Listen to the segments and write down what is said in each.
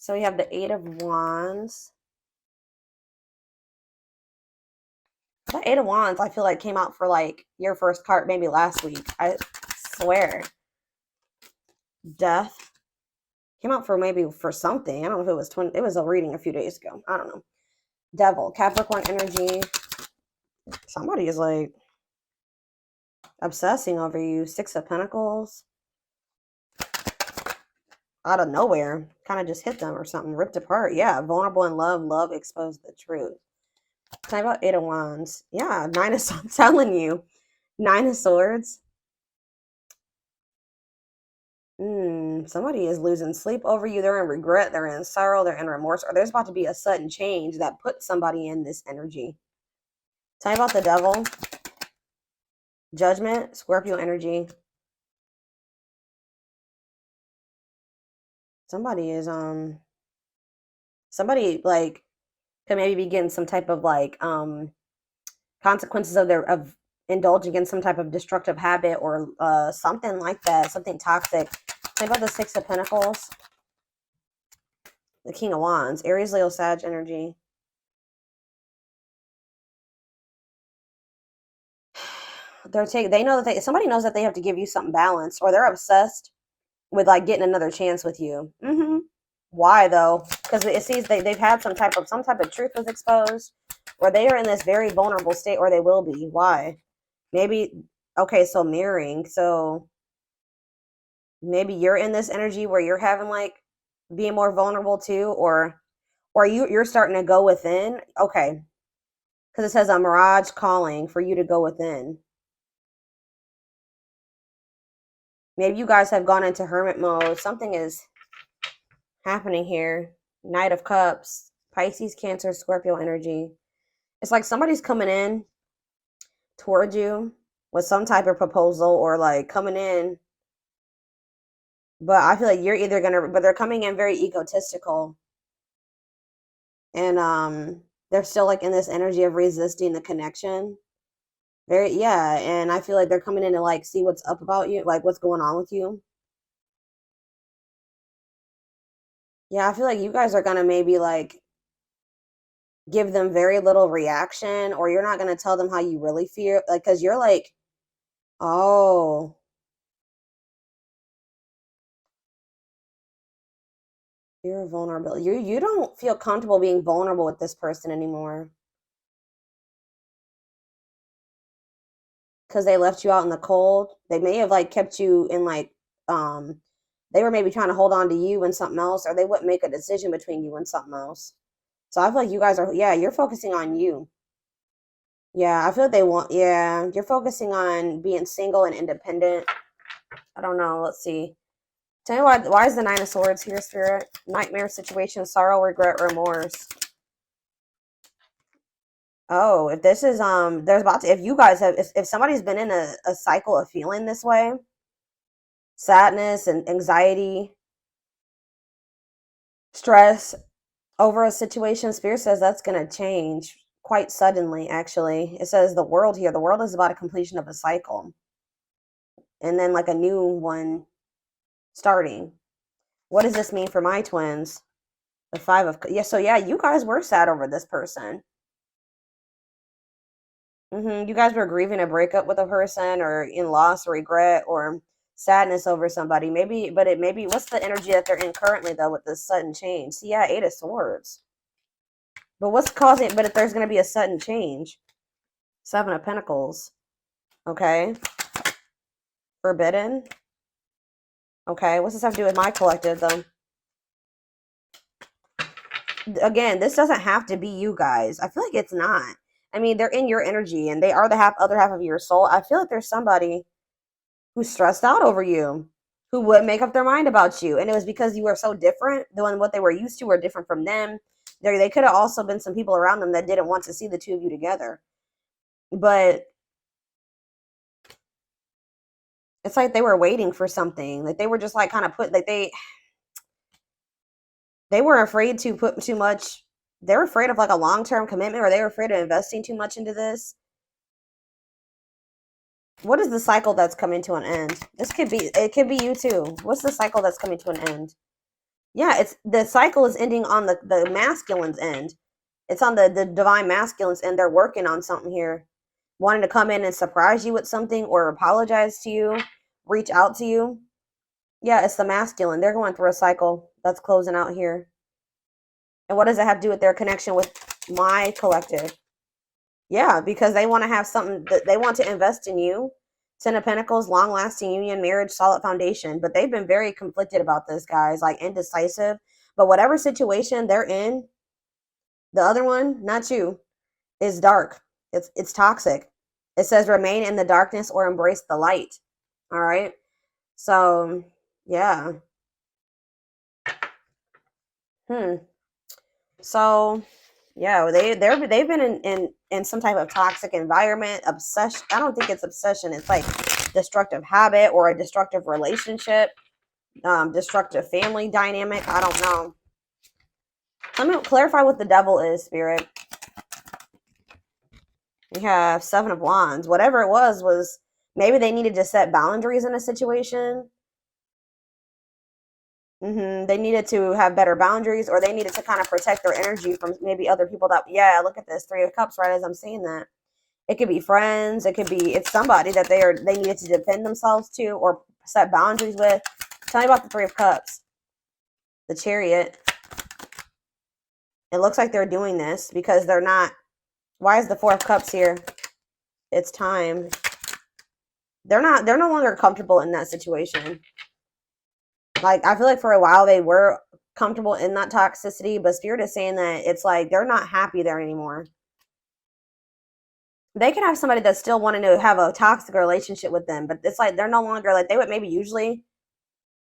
So we have the Eight of Wands. That Eight of Wands, I feel like came out for like your first card maybe last week. I swear. Death. Came out for maybe for something. I don't know if it was it was a reading a few days ago. I don't know. Devil. Capricorn energy. Somebody is like obsessing over you. Six of Pentacles. Out of nowhere. Kind of just hit them or something. Ripped apart. Yeah. Vulnerable in love. Love exposed the truth. Talk about Eight of Wands. Yeah. Nine of Swords. I'm telling you. Nine of Swords. Somebody is losing sleep over you. They're in regret. They're in sorrow. They're in remorse. Or there's about to be a sudden change that puts somebody in this energy. Tell me about the Devil. Judgment. Scorpio energy. Somebody is somebody like could maybe be getting some type of like consequences of indulging in some type of destructive habit or something like that, something toxic. Think about the Six of Pentacles, the King of Wands, Aries, Leo, Sag energy. They know that somebody knows that they have to give you something balanced, or they're obsessed with like getting another chance with you. Why though? Because it seems they've had some type of truth was exposed, or they are in this very vulnerable state, or they will be. Why? Maybe okay, so mirroring. So maybe you're in this energy where you're having like being more vulnerable too, or you're starting to go within. Okay, because it says a mirage calling for you to go within. Maybe you guys have gone into hermit mode. Something is happening here. Knight of Cups, Pisces, Cancer, Scorpio energy. It's like somebody's coming in towards you with some type of proposal or like coming in. But I feel like you're either but they're coming in very egotistical. And they're still like in this energy of resisting the connection. Yeah, and I feel like they're coming in to like see what's up about you, like what's going on with you. Yeah, I feel like you guys are gonna maybe like give them very little reaction, or you're not gonna tell them how you really feel, like because you're like, oh, you're vulnerable. You don't feel comfortable being vulnerable with this person anymore because they left you out in the cold. They may have like kept you in like they were maybe trying to hold on to you and something else, or they wouldn't make a decision between you and something else. So I feel like you guys are, yeah, you're focusing on you. Yeah, I feel like yeah, you're focusing on being single and independent. I don't know. Let's see. Tell me why is the Nine of Swords here, Spirit? Nightmare situation, sorrow, regret, remorse. Oh, if this is there's about to, if you guys have, if somebody's been in a cycle of feeling this way, sadness and anxiety, stress over a situation, Spirit says that's going to change quite suddenly. Actually, it says the world here, the world is about a completion of a cycle, and then like a new one starting. What does this mean for my twins? The Five of, yeah, so yeah, you guys were sad over this person. You guys were grieving a breakup with a person, or in loss or regret or sadness over somebody. Maybe, but it maybe what's the energy that they're in currently though with this sudden change? See, yeah, Eight of Swords. But what's causing? But if there's going to be a sudden change, Seven of Pentacles. Okay, forbidden. Okay, what's this have to do with my collective though? Again, this doesn't have to be you guys. I feel like it's not. I mean, they're in your energy and they are the other half of your soul. I feel like there's somebody who's stressed out over you, who would make up their mind about you. And it was because you were so different than what they were used to, or different from them. They could have also been some people around them that didn't want to see the two of you together. But it's like they were waiting for something. Like they were just like kind of put, like they were afraid to put too much. They were afraid of like a long-term commitment, or they were afraid of investing too much into this. What is the cycle that's coming to an end? It could be you too. What's the cycle that's coming to an end? Yeah, it's the cycle is ending on the masculine's end. It's on the divine masculine's end. They're working on something here, wanting to come in and surprise you with something or apologize to you, reach out to you. Yeah, it's the masculine. They're going through a cycle that's closing out here. And what does it have to do with their connection with my collective? Yeah, because they want to have something that they want to invest in you. Ten of Pentacles, long lasting union, marriage, solid foundation. But they've been very conflicted about this, guys, like indecisive. But whatever situation they're in, the other one, not you, is dark. It's toxic. It says remain in the darkness or embrace the light. All right. So yeah. So yeah, they've been in some type of toxic environment, obsession. I don't think it's obsession. It's like destructive habit or a destructive relationship, destructive family dynamic. I don't know. Let me clarify what the devil is, Spirit. We have Seven of Wands. Whatever it was maybe they needed to set boundaries in a situation. They needed to have better boundaries, or they needed to kind of protect their energy from maybe other people that, yeah, look at this, Three of Cups, right as I'm saying that. It could be friends, it could be, it's somebody that they needed to defend themselves to or set boundaries with. Tell me about the Three of Cups. The Chariot. It looks like they're doing this because they're not. Why is the Four of Cups here? It's time. They're no longer comfortable in that situation. Like, I feel like for a while they were comfortable in that toxicity, but Spirit is saying that it's like they're not happy there anymore. They can have somebody that's still wanting to have a toxic relationship with them, but it's like they're no longer, like, they would maybe usually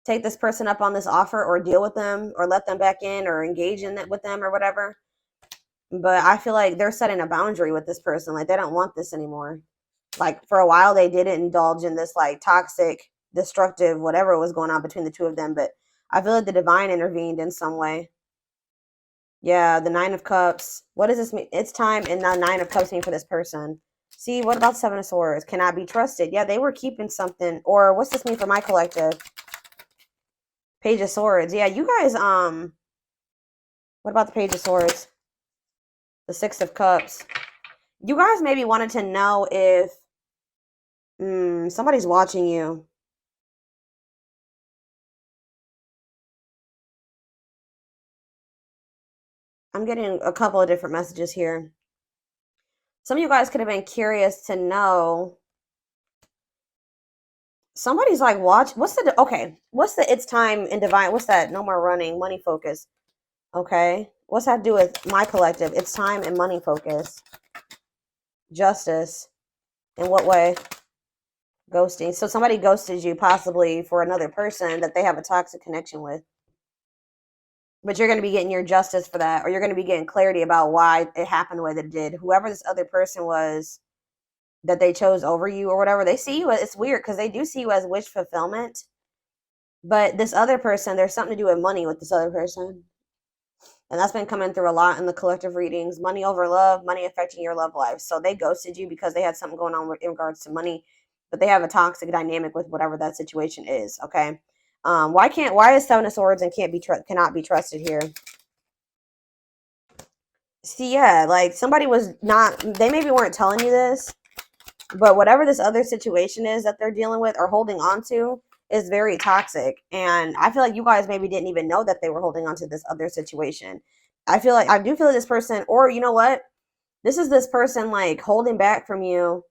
take this person up on this offer or deal with them or let them back in or engage in it with them or whatever. But I feel like they're setting a boundary with this person. Like, they don't want this anymore. Like, for a while they didn't indulge in this like toxic, destructive, whatever was going on between the two of them, but I feel like the divine intervened in some way. Yeah, the Nine of Cups. What does this mean? It's time, and the Nine of Cups mean for this person. See, what about Seven of Swords? Cannot be trusted. Yeah, they were keeping something. Or what's this mean for my collective? Page of Swords. Yeah, you guys, what about the Page of Swords? The Six of Cups. You guys maybe wanted to know if somebody's watching you. I'm getting a couple of different messages here. Some of you guys could have been curious to know. Somebody's like, watch. What's the it's time in divine? What's that? No more running. Money focus. Okay. What's that to do with my collective? It's time and money focus. Justice. In what way? Ghosting. So somebody ghosted you possibly for another person that they have a toxic connection with. But you're going to be getting your justice for that, or you're going to be getting clarity about why it happened the way that it did. Whoever this other person was that they chose over you or whatever, they see you. It's weird because they do see you as wish fulfillment. But this other person, there's something to do with money with this other person. And that's been coming through a lot in the collective readings. Money over love, money affecting your love life. So they ghosted you because they had something going on in regards to money, but they have a toxic dynamic with whatever that situation is. Okay. Why is Seven of Swords and cannot be trusted here? See, yeah, like somebody was not, they maybe weren't telling you this, but whatever this other situation is that they're dealing with or holding on to is very toxic. And I feel like you guys maybe didn't even know that they were holding on to this other situation. I do feel like this person, or you know what? This is this person like holding back from you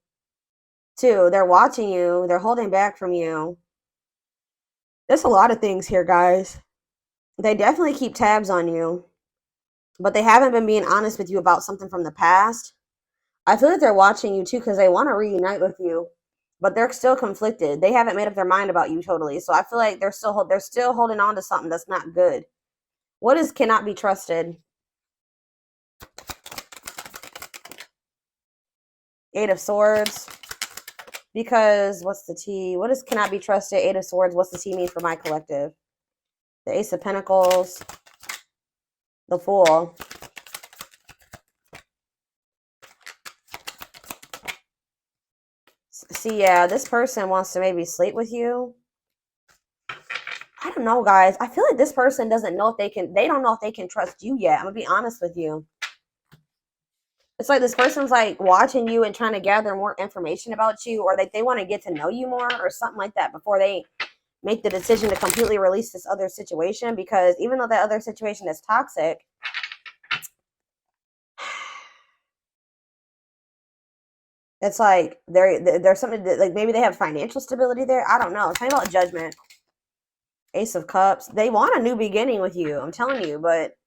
too. They're watching you. They're holding back from you. There's a lot of things here, guys. They definitely keep tabs on you, but they haven't been being honest with you about something from the past. I feel like they're watching you too because they want to reunite with you, but they're still conflicted. They haven't made up their mind about you totally. So I feel like they're still holding on to something that's not good. What is cannot be trusted? Eight of Swords. Because what's the T? What is cannot be trusted? Eight of Swords. What's the T mean for my collective? The Ace of Pentacles. The Fool. See, yeah, this person wants to maybe sleep with you. I don't know, guys. I feel like this person doesn't know if they don't know if they can trust you yet. I'm gonna be honest with you. It's like this person's like watching you and trying to gather more information about you, or they want to get to know you more or something like that before they make the decision to completely release this other situation. Because even though that other situation is toxic, it's like there's something that, like, maybe they have financial stability there. I don't know. Tell me about Judgment. Ace of Cups. They want a new beginning with you. I'm telling you, but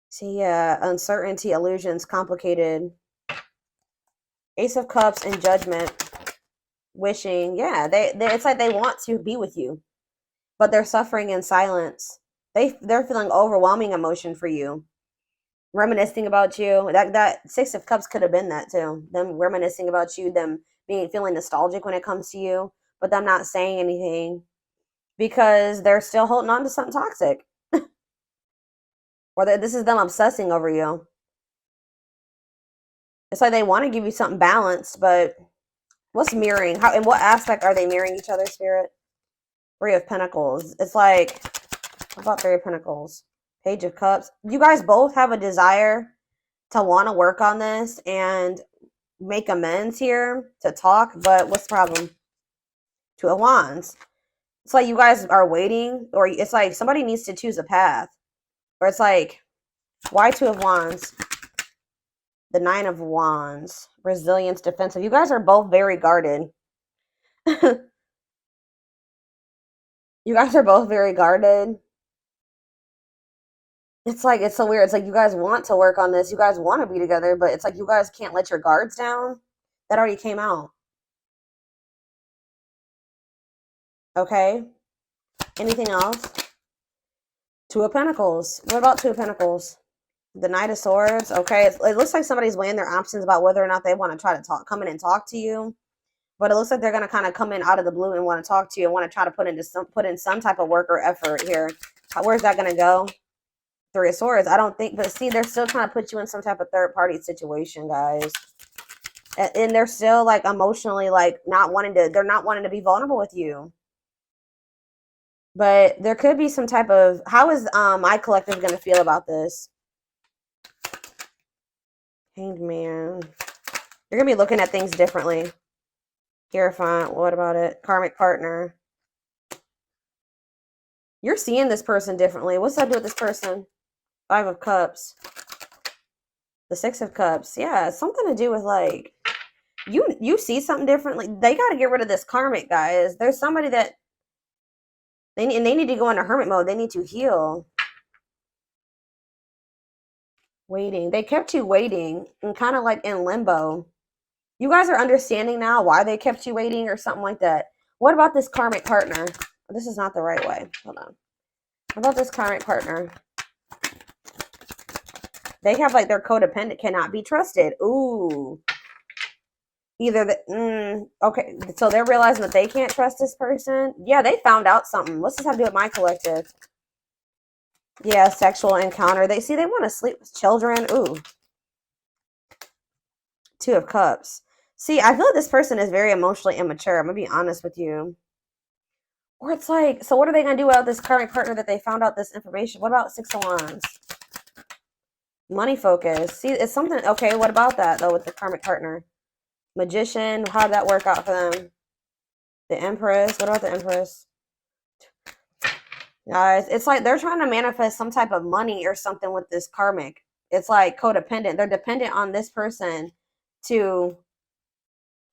see, yeah, uncertainty, illusions, complicated. Ace of Cups and Judgment. Wishing, yeah, they it's like they want to be with you, but they're suffering in silence. They're feeling overwhelming emotion for you, reminiscing about you. That Six of Cups could have been that too. Them reminiscing about you, them feeling nostalgic when it comes to you, but them not saying anything because they're still holding on to something toxic, or this is them obsessing over you. It's like they want to give you something balanced, but what's mirroring? How, in what aspect are they mirroring each other, Spirit? Three of Pentacles. It's like, what about Three of Pentacles? Page of Cups. You guys both have a desire to want to work on this and make amends here, to talk, but what's the problem? Two of Wands. It's like you guys are waiting, or it's like somebody needs to choose a path. Or it's like, why Two of Wands? The Nine of Wands. Resilience, defensive. You guys are both very guarded. You guys are both very guarded. It's like, it's so weird. It's like you guys want to work on this. You guys want to be together, but it's like you guys can't let your guards down. That already came out. Okay. Anything else? Two of Pentacles. What about Two of Pentacles? The Knight of Swords. Okay. It looks like somebody's weighing their options about whether or not they want to try to come in and talk to you. But it looks like they're going to kind of come in out of the blue and want to talk to you and want to try to put in some type of work or effort here. Where's that going to go? Three of Swords. I don't think, but see, they're still trying to put you in some type of third party situation, guys. And they're still like emotionally like they're not wanting to be vulnerable with you. But there could be some type of, how is my collective going to feel about this? Hanged Man. You're going to be looking at things differently. Hierophant. What about it? Karmic partner. You're seeing this person differently. What's that do with this person? Five of Cups. The Six of Cups. Yeah, it's something to do with like, you see something differently. They got to get rid of this karmic, guys. There's somebody that they need to go into hermit mode. They need to heal. Waiting. They kept you waiting and kind of like in limbo. You guys are understanding now why they kept you waiting or something like that. What about this karmic partner? This is not the right way. Hold on. What about this karmic partner? They have like their codependent, cannot be trusted. Ooh. Either the okay, so they're realizing that they can't trust this person. Yeah, they found out something. What's this have to do with my collective? Yeah, sexual encounter. They want to sleep with children. Ooh. Two of Cups. See, I feel like this person is very emotionally immature. I'm gonna be honest with you. Or it's like, so what are they gonna do about this current partner that they found out this information? What about Six of Wands? Money focus. See, it's something. Okay, what about that though with the karmic partner? Magician. How did that work out for them? The Empress. What about the Empress? Guys, it's like they're trying to manifest some type of money or something with this karmic. It's like codependent. They're dependent on this person to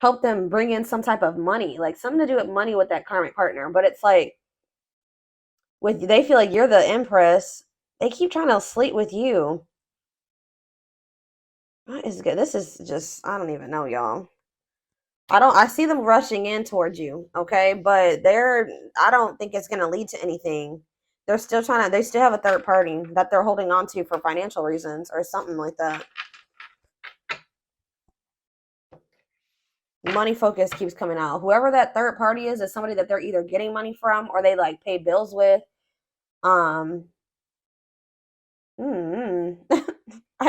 help them bring in some type of money, like something to do with money with that karmic partner. But it's like they feel like you're the Empress. They keep trying to sleep with you. What is good? This is just, I don't even know, y'all. I see them rushing in towards you, okay? But I don't think it's going to lead to anything. They still have a third party that they're holding on to for financial reasons or something like that. Money focus keeps coming out. Whoever that third party is somebody that they're either getting money from or they like pay bills with. I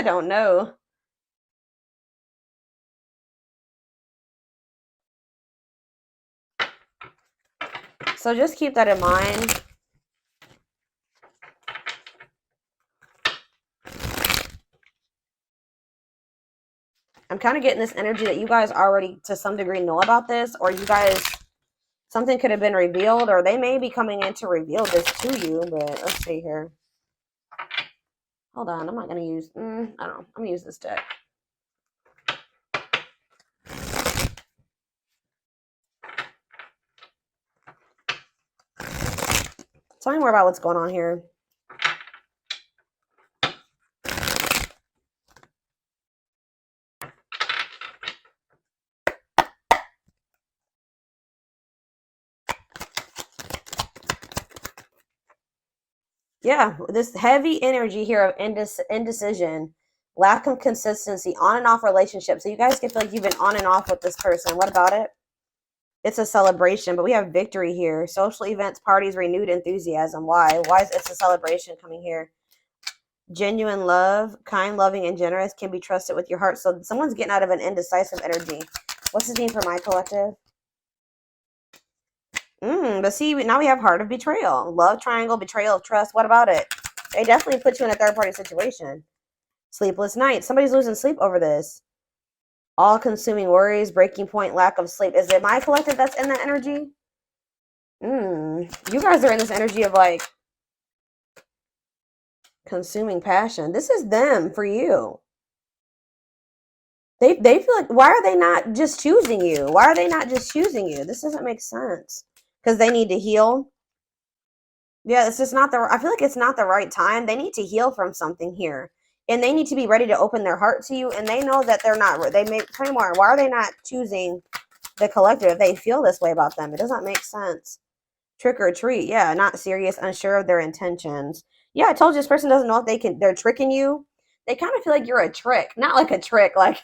don't know. So just keep that in mind. I'm kind of getting this energy that you guys already to some degree know about this, or you guys, something could have been revealed, or they may be coming in to reveal this to you. But let's see here. Hold on, I'm not going to use, I don't know. I'm going to use this deck. Tell me more about what's going on here. Yeah, this heavy energy here of indecision, lack of consistency, on and off relationships. So you guys can feel like you've been on and off with this person. What about it? It's a celebration, but we have victory here. Social events, parties, renewed enthusiasm. Why? Why is it's a celebration coming here? Genuine love, kind, loving, and generous, can be trusted with your heart. So someone's getting out of an indecisive energy. What's this mean for my collective? But see, now we have heart of betrayal. Love triangle, betrayal of trust. What about it? They definitely put you in a third-party situation. Sleepless nights. Somebody's losing sleep over this. All-consuming worries, breaking point, lack of sleep. Is it my collective that's in that energy? You guys are in this energy of like consuming passion. This is them for you. They feel like, why are they not just choosing you? Why are they not just choosing you? This doesn't make sense. Because they need to heal. Yeah, it's just not I feel like it's not the right time. They need to heal from something here. And they need to be ready to open their heart to you. And they know that they're not, they may, tell me more. Why are they not choosing the collective if they feel this way about them? It doesn't make sense. Trick or treat. Yeah, not serious, unsure of their intentions. Yeah, I told you this person doesn't know if they're tricking you. They kind of feel like you're a trick. Not like a trick, like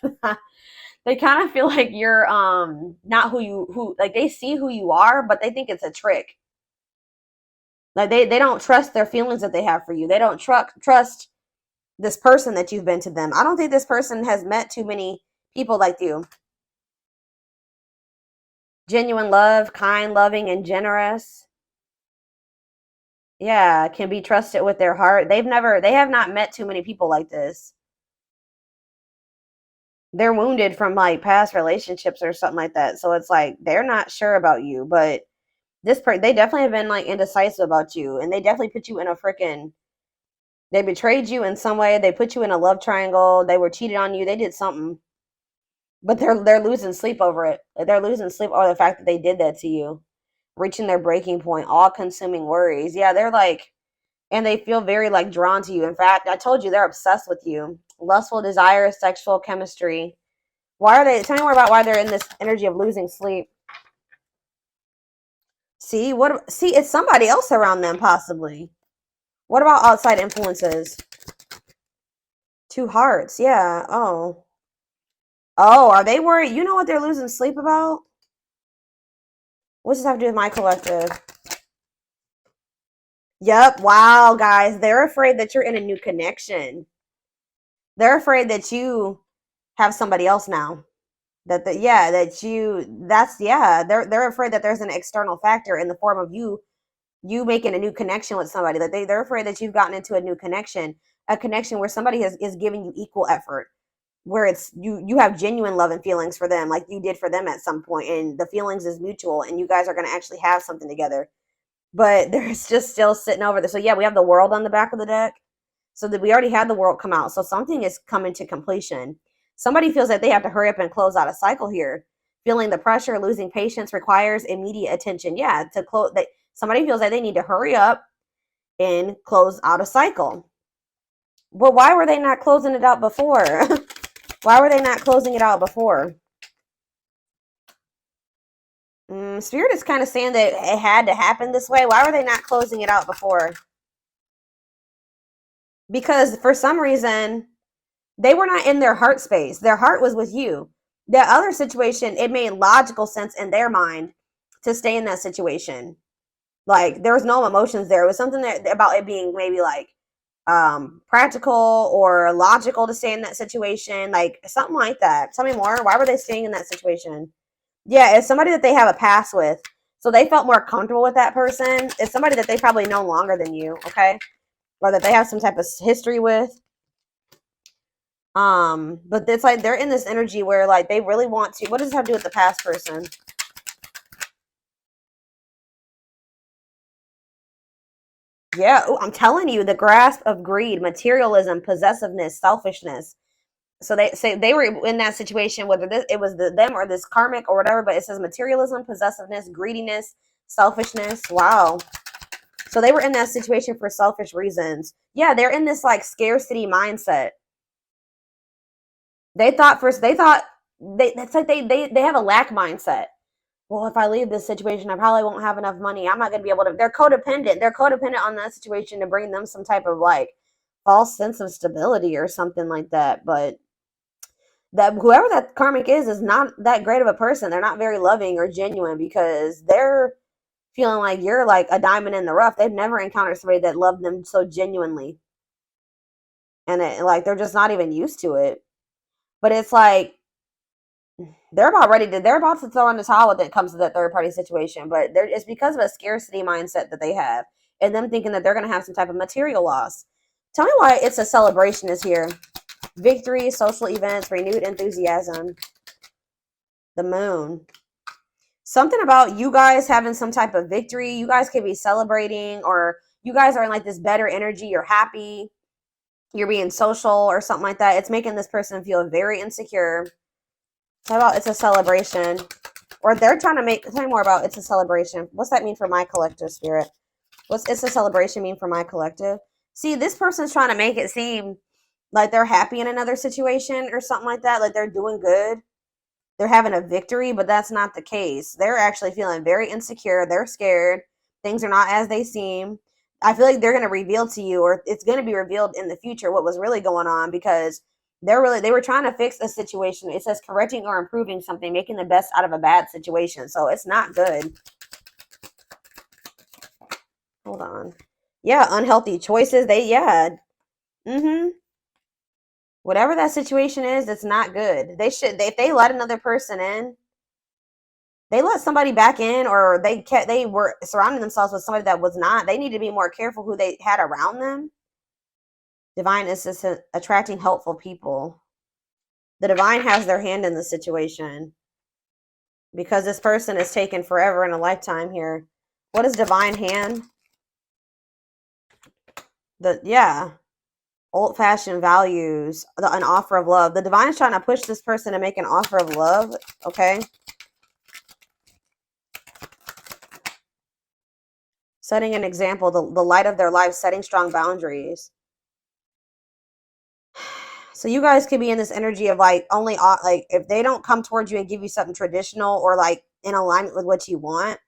they kind of feel like you're not who like they see who you are, but they think it's a trick. Like they don't trust their feelings that they have for you. They don't trust this person that you've been to them. I don't think this person has met too many people like you. Genuine love, kind, loving, and generous. Yeah, can be trusted with their heart. They have not met too many people like this. They're wounded from like past relationships or something like that. So it's like they're not sure about you, but they definitely have been like indecisive about you, and they definitely put you in a freaking, they betrayed you in some way. They put you in a love triangle. They were cheated on you. They did something, but they're losing sleep over it. They're losing sleep over the fact that they did that to you, reaching their breaking point, all consuming worries. Yeah, they're like, and they feel very like drawn to you. In fact, I told you they're obsessed with you. Lustful desire, sexual chemistry. Why are they? Tell me more about why they're in this energy of losing sleep. See, it's somebody else around them, possibly. What about outside influences? Two hearts, yeah. Oh, are they worried? You know what they're losing sleep about? What's this have to do with my collective? Yep. Wow, guys, they're afraid that you're in a new connection. They're afraid that you have somebody else now. They're afraid that there's an external factor in the form of you making a new connection with somebody. That they're afraid that you've gotten into a new connection, a connection where somebody is giving you equal effort, where it's you have genuine love and feelings for them, like you did for them at some point, and the feelings is mutual, and you guys are going to actually have something together. But there's just still sitting over there. So yeah, we have the world on the back of the deck. So that we already had the world come out. So something is coming to completion. Somebody feels that they have to hurry up and close out a cycle here. Feeling the pressure, losing patience requires immediate attention. Yeah, to close. Somebody feels like they need to hurry up and close out a cycle. But why were they not closing it out before? Why were they not closing it out before? Spirit is kind of saying that it had to happen this way. Why were they not closing it out before? Because for some reason, they were not in their heart space. Their heart was with you. The other situation, it made logical sense in their mind to stay in that situation. Like, there was no emotions there. It was something about it being maybe like practical or logical to stay in that situation. Like, something like that. Tell me more. Why were they staying in that situation? Yeah, it's somebody that they have a past with. So they felt more comfortable with that person. It's somebody that they probably know longer than you, okay? Or that they have some type of history with. But it's like they're in this energy where like they really want to. What does this have to do with the past person? Yeah, ooh, I'm telling you, the grasp of greed, materialism, possessiveness, selfishness. So they say they were in that situation, whether it was them or this karmic or whatever, but it says materialism, possessiveness, greediness, selfishness. Wow. So they were in that situation for selfish reasons. Yeah, they're in this like scarcity mindset. They thought that's like they have a lack mindset. Well, if I leave this situation, I probably won't have enough money. I'm not going to be able to. They're codependent. They're codependent on that situation to bring them some type of like false sense of stability or something like that. But that whoever that karmic is not that great of a person. They're not very loving or genuine because they're feeling like you're like a diamond in the rough. They've never encountered somebody that loved them so genuinely, and like they're just not even used to it. But it's like they're about to throw in the towel when it comes to that third party situation, but it's because of a scarcity mindset that they have and them thinking that they're going to have some type of material loss. Tell me why it's a celebration is here. Victory, social events, renewed enthusiasm. The moon. Something about you guys having some type of victory. You guys could be celebrating, or you guys are in like this better energy. You're happy. You're being social or something like that. It's making this person feel very insecure. How about it's a celebration? Or they're trying to tell me more about it's a celebration. What's that mean for my collective spirit? What's it's a celebration mean for my collective? See, this person's trying to make it seem like they're happy in another situation or something like that. Like they're doing good. They're having a victory, but that's not the case. They're actually feeling very insecure. They're scared. Things are not as they seem. I feel like they're going to reveal to you, or it's going to be revealed in the future, what was really going on, because they were trying to fix a situation. It says correcting or improving something, making the best out of a bad situation. So it's not good. Hold on. Yeah, unhealthy choices. Whatever that situation is, it's not good. If they let another person in, they let somebody back in, or they were surrounding themselves with somebody that was not. They need to be more careful who they had around them. Divine assistant attracting helpful people. The divine has their hand in the situation because this person is taken forever in a lifetime here. What is divine hand? Old-fashioned values, an offer of love. The divine is trying to push this person to make an offer of love. Okay. Setting an example, the light of their life, setting strong boundaries. So you guys could be in this energy of like only like if they don't come towards you and give you something traditional or like in alignment with what you want,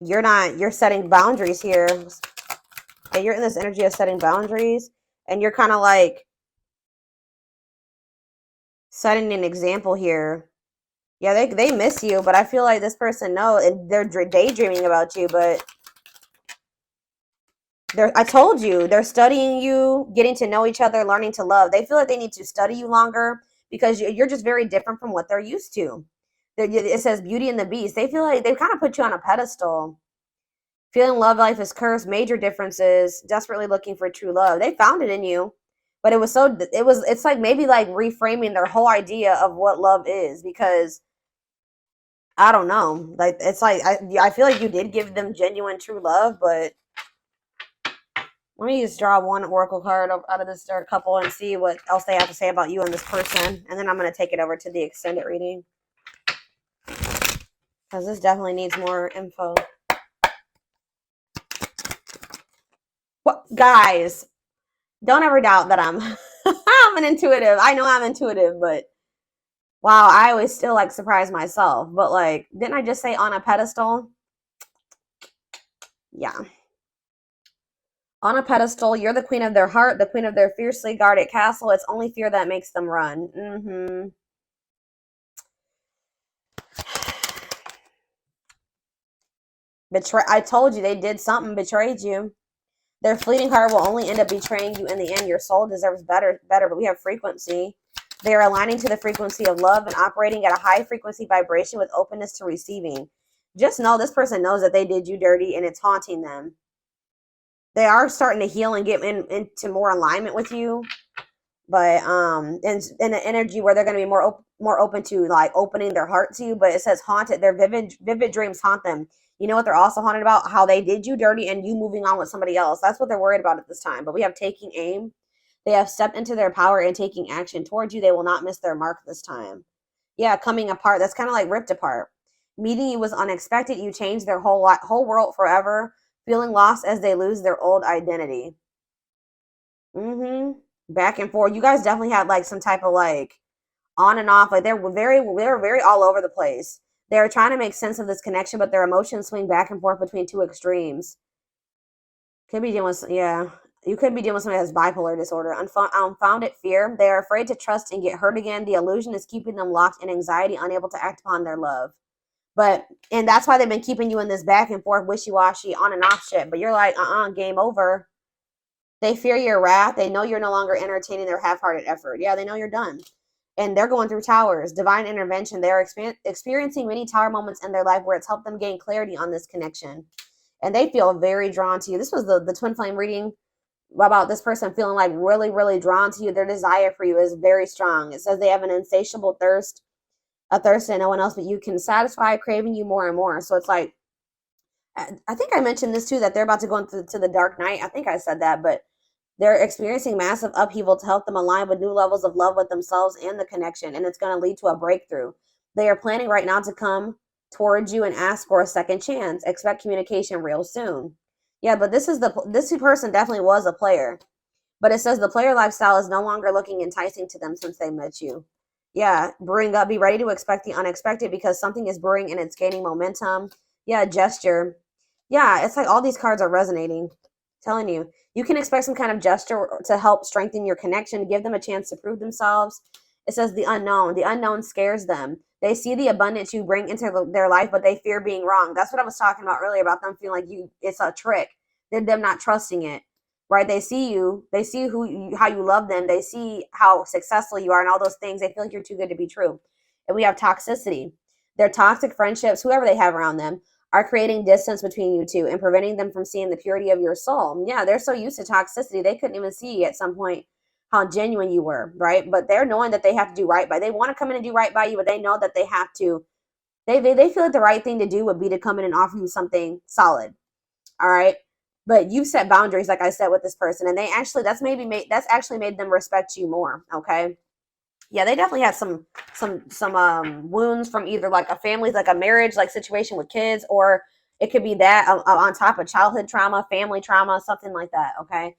you're setting boundaries here. And you're in this energy of setting boundaries, and you're kind of like setting an example here. Yeah, they miss you, but I feel like this person and they're daydreaming about you, but I told you, they're studying you, getting to know each other, learning to love. They feel like they need to study you longer because you're just very different from what they're used to. It says Beauty and the Beast. They feel like they've kind of put you on a pedestal. Feeling love life is cursed, major differences, desperately looking for true love. They found it in you, but it's like maybe like reframing their whole idea of what love is, because I don't know. Like it's like I feel like you did give them genuine true love, but let me just draw one oracle card out of this third couple and see what else they have to say about you and this person, and then I'm going to take it over to the extended reading because this definitely needs more info. What, guys? Don't ever doubt that I'm I'm an intuitive. I know I'm intuitive, but wow, I always still like surprise myself. But like, didn't I just say on a pedestal? Yeah. On a pedestal, you're the queen of their heart, the queen of their fiercely guarded castle. It's only fear that makes them run. I told you they did something, betrayed you. Their fleeting heart will only end up betraying you in the end. Your soul deserves better, but we have frequency. They are aligning to the frequency of love and operating at a high frequency vibration with openness to receiving. Just know this person knows that they did you dirty and it's haunting them. They are starting to heal and get into more alignment with you. But in the energy where they're going to be more open to like opening their heart to you. But it says haunted. Their vivid dreams haunt them. You know what they're also haunted about? How they did you dirty and you moving on with somebody else. That's what they're worried about at this time. But we have taking aim. They have stepped into their power and taking action towards you. They will not miss their mark this time. Yeah, coming apart. That's kind of like ripped apart. Meeting you was unexpected. You changed their whole world forever. Feeling lost as they lose their old identity. Mm-hmm. Back and forth. You guys definitely had like some type of like on and off. Like they were very all over the place. They were trying to make sense of this connection, but their emotions swing back and forth between two extremes. Could be dealing with, yeah. You could be dealing with somebody that has bipolar disorder. Unfounded fear. They are afraid to trust and get hurt again. The illusion is keeping them locked in anxiety, unable to act upon their love. And that's why they've been keeping you in this back and forth, wishy-washy, on and off shit. But you're like, game over. They fear your wrath. They know you're no longer entertaining their half-hearted effort. Yeah, they know you're done. And they're going through towers. Divine intervention. They are experiencing many tower moments in their life where it's helped them gain clarity on this connection. And they feel very drawn to you. This was the twin flame reading about this person feeling like really, really drawn to you. Their desire for you is very strong. It says they have an insatiable thirst, a thirst that no one else but you can satisfy, craving you more and more. So it's like, I think I mentioned this too, that they're about to go into the dark night. I think I said that, but they're experiencing massive upheaval to help them align with new levels of love with themselves and the connection, and it's going to lead to a breakthrough. They are planning right now to come towards you and ask for a second chance. Expect communication real soon. Yeah, but this person definitely was a player. But it says the player lifestyle is no longer looking enticing to them since they met you. Yeah, be ready to expect the unexpected because something is brewing and it's gaining momentum. Yeah, gesture. Yeah, it's like all these cards are resonating. Telling you, you can expect some kind of gesture to help strengthen your connection, give them a chance to prove themselves. It says the unknown. The unknown scares them. They see the abundance you bring into their life, but they fear being wrong. That's what I was talking about earlier about them feeling like it's a trick. They're them not trusting it, right? They see you. They see how you love them. They see how successful you are and all those things. They feel like you're too good to be true. And we have toxicity. Their toxic friendships, whoever they have around them, are creating distance between you two and preventing them from seeing the purity of your soul. Yeah, they're so used to toxicity, they couldn't even see at some point how genuine you were, right? But they're knowing that they have to do right by. They want to come in and do right by you, but they know that they have to. They feel like the right thing to do would be to come in and offer you something solid. All right. But you set boundaries, like I said, with this person, and that's actually made them respect you more. Okay. Yeah, they definitely had some wounds from either like a family, like a marriage, like situation with kids, or it could be that on top of childhood trauma, family trauma, something like that. Okay,